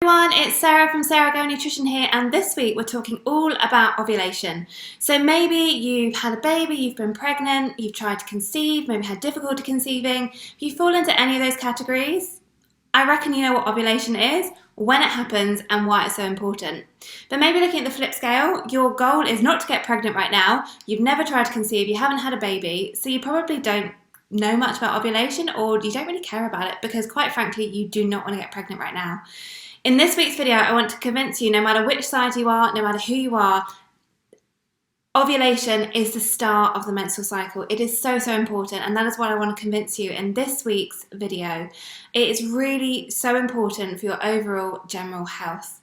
Everyone, it's Sarah from Sarah Go Nutrition here, and this week we're talking all about ovulation. So maybe you've had a baby, you've been pregnant, you've tried to conceive, maybe had difficulty conceiving. If you fall into any of those categories, I reckon you know what ovulation is, when it happens, and why it's so important. But maybe looking at the flip scale, your goal is not to get pregnant right now, you've never tried to conceive, you haven't had a baby, so you probably don't know much about ovulation, or you don't really care about it because quite frankly you do not want to get pregnant right now. In this week's video, I want to convince you, no matter which side you are, no matter who you are, ovulation is the start of the menstrual cycle. It is so important, and that is what I want to convince you in this week's video. It is really so important for your overall general health.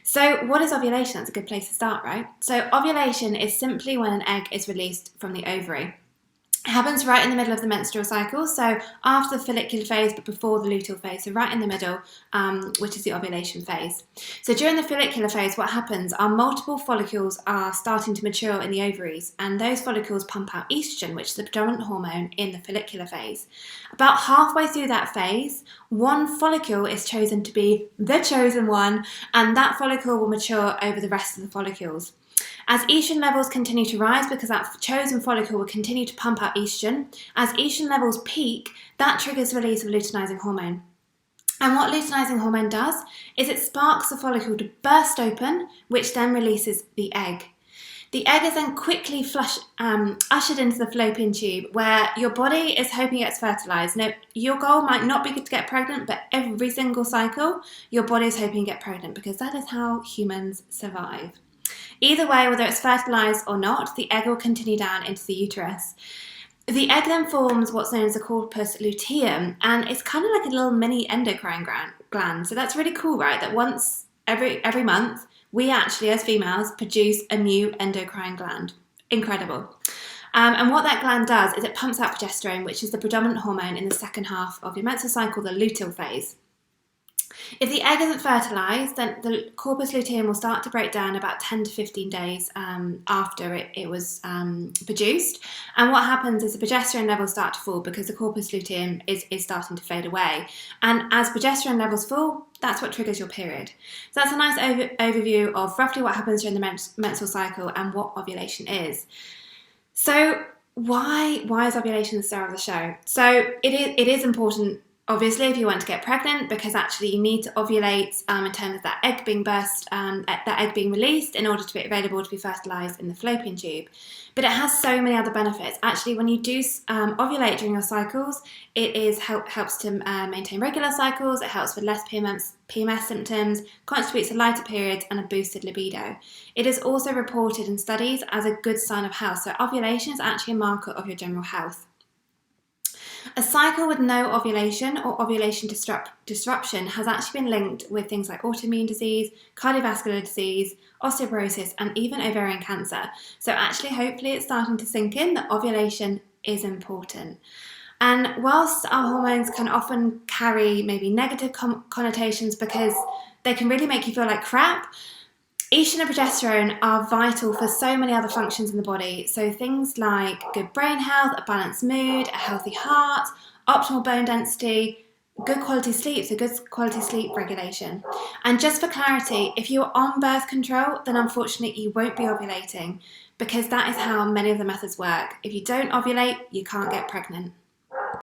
So what is ovulation? That's a good place to start, right? So ovulation is simply when an egg is released from the ovary. It happens right in the middle of the menstrual cycle, so after the follicular phase but before the luteal phase, so right in the middle, which is the ovulation phase. So during the follicular phase, what happens are multiple follicles are starting to mature in the ovaries, and those follicles pump out estrogen, which is the predominant hormone in the follicular phase. About halfway through that phase, one follicle is chosen to be the chosen one, and that follicle will mature over the rest of the follicles. As estrogen levels continue to rise, because that chosen follicle will continue to pump out estrogen, as estrogen levels peak, that triggers the release of luteinizing hormone. And what luteinizing hormone does is it sparks the follicle to burst open, which then releases the egg. The egg is then quickly ushered into the fallopian tube, where your body is hoping it gets fertilized. Now, your goal might not be to get pregnant, but every single cycle, your body is hoping to get pregnant, because that is how humans survive. Either way, whether it's fertilised or not, the egg will continue down into the uterus. The egg then forms what's known as the corpus luteum, and it's kind of like a little mini endocrine gland. So that's really cool, right? That once every month, we actually, as females, produce a new endocrine gland. Incredible. And what that gland does is it pumps out progesterone, which is the predominant hormone in the second half of your menstrual cycle, the luteal phase. If the egg isn't fertilised, then the corpus luteum will start to break down about 10 to 15 days after it was produced. And what happens is the progesterone levels start to fall because the corpus luteum is starting to fade away. And as progesterone levels fall, that's what triggers your period. So that's a nice overview of roughly what happens during the menstrual cycle and what ovulation is. So why is ovulation the star of the show? So it is important, obviously, if you want to get pregnant, because actually you need to ovulate in terms of that egg being that egg being released in order to be available to be fertilised in the fallopian tube. But it has so many other benefits. Actually, when you do ovulate during your cycles, it helps to maintain regular cycles, it helps with less PMS symptoms, contributes to lighter periods and a boosted libido. It is also reported in studies as a good sign of health. So ovulation is actually a marker of your general health. A cycle with no ovulation or ovulation disruption has actually been linked with things like autoimmune disease, cardiovascular disease, osteoporosis, and even ovarian cancer. So actually, hopefully it's starting to sink in that ovulation is important. And whilst our hormones can often carry maybe negative connotations because they can really make you feel like crap, estrogen and progesterone are vital for so many other functions in the body. So things like good brain health, a balanced mood, a healthy heart, optimal bone density, good quality sleep, so good quality sleep regulation. And just for clarity, if you're on birth control, then unfortunately you won't be ovulating, because that is how many of the methods work. If you don't ovulate, you can't get pregnant.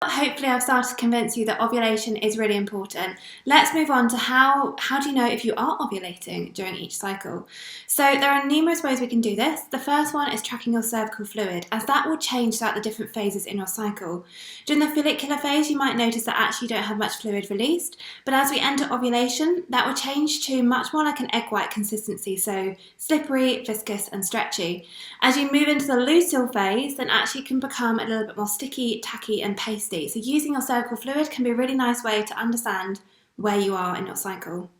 Hopefully I've started to convince you that ovulation is really important. Let's move on to how do you know if you are ovulating during each cycle? So there are numerous ways we can do this. The first one is tracking your cervical fluid, as that will change throughout the different phases in your cycle. During the follicular phase, you might notice that actually you don't have much fluid released, but as we enter ovulation, that will change to much more like an egg white consistency, so slippery, viscous and stretchy. As you move into the luteal phase, then actually it can become a little bit more sticky, tacky and pasty. So using your cervical fluid can be a really nice way to understand where you are in your cycle.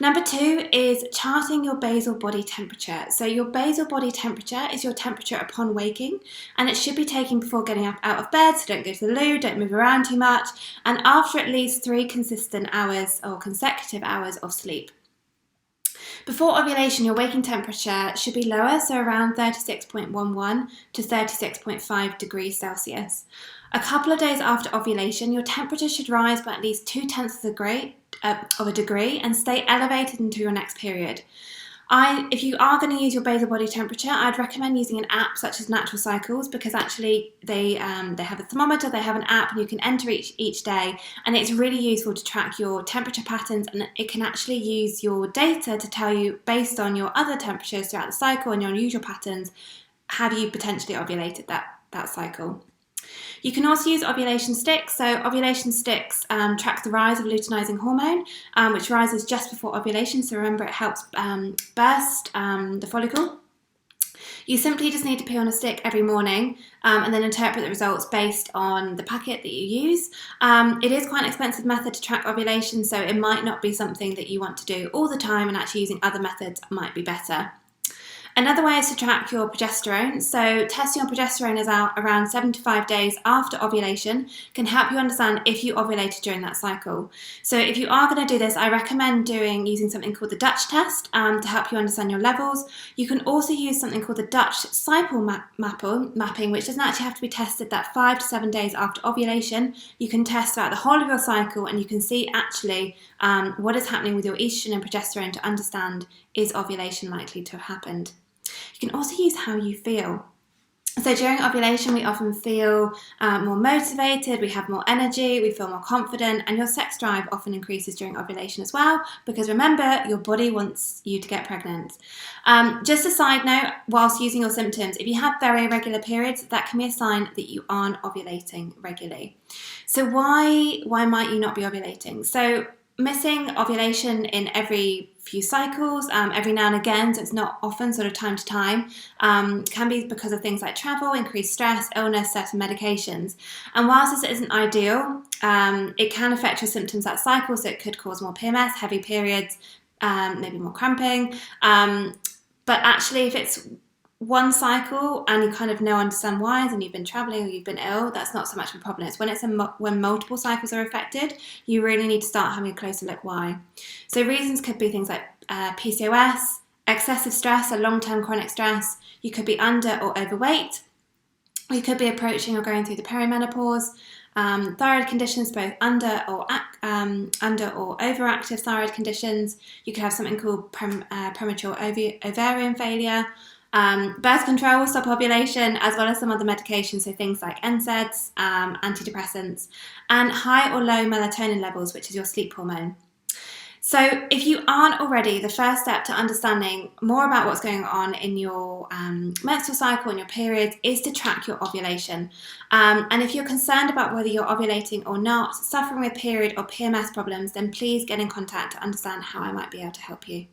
Number 2 is charting your basal body temperature. So your basal body temperature is your temperature upon waking, and it should be taken before getting up out of bed, so don't go to the loo, don't move around too much, and after at least 3 consistent hours or consecutive hours of sleep. Before ovulation, your waking temperature should be lower, so around 36.11 to 36.5 degrees Celsius. A couple of days after ovulation, your temperature should rise by at least 0.2 of a degree and stay elevated into your next period. If you are going to use your basal body temperature, I'd recommend using an app such as Natural Cycles, because actually they have a thermometer, they have an app, and you can enter each day, and it's really useful to track your temperature patterns, and it can actually use your data to tell you, based on your other temperatures throughout the cycle and your unusual patterns, have you potentially ovulated that cycle. You can also use ovulation sticks. So ovulation sticks track the rise of luteinizing hormone, which rises just before ovulation. So remember, it helps burst the follicle. You simply just need to pee on a stick every morning and then interpret the results based on the packet that you use. It is quite an expensive method to track ovulation, so it might not be something that you want to do all the time, and actually using other methods might be better. Another way is to track your progesterone. So testing your progesterone is out around 7 to 5 days after ovulation can help you understand if you ovulated during that cycle. So if you are going to do this, I recommend using something called the Dutch test to help you understand your levels. You can also use something called the Dutch cycle mapping, which doesn't actually have to be tested that 5 to 7 days after ovulation. You can test throughout the whole of your cycle, and you can see actually what is happening with your estrogen and progesterone to understand, is ovulation likely to have happened. You can also use how you feel. So during ovulation, we often feel more motivated, we have more energy, we feel more confident, and your sex drive often increases during ovulation as well, because remember, your body wants you to get pregnant. Just a side note, whilst using your symptoms, if you have very irregular periods, that can be a sign that you aren't ovulating regularly. So why might you not be ovulating? So missing ovulation in every few cycles, every now and again, so it's not often, sort of time to time, can be because of things like travel, increased stress, illness, certain medications. And whilst this isn't ideal, it can affect your symptoms that cycle, so it could cause more PMS, heavy periods, maybe more cramping. But actually, if it's one cycle and you kind of understand why, and you've been traveling or you've been ill, that's not so much of a problem. It's when multiple cycles are affected, you really need to start having a closer look why. So reasons could be things like PCOS, excessive stress or long-term chronic stress. You could be under or overweight. You could be approaching or going through the perimenopause. Thyroid conditions, both under or overactive thyroid conditions. You could have something called premature ovarian failure. Birth control, stop ovulation, as well as some other medications, so things like NSAIDs, antidepressants, and high or low melatonin levels, which is your sleep hormone. So if you aren't already, the first step to understanding more about what's going on in your menstrual cycle and your periods is to track your ovulation. And if you're concerned about whether you're ovulating or not, suffering with period or PMS problems, then please get in contact to understand how I might be able to help you.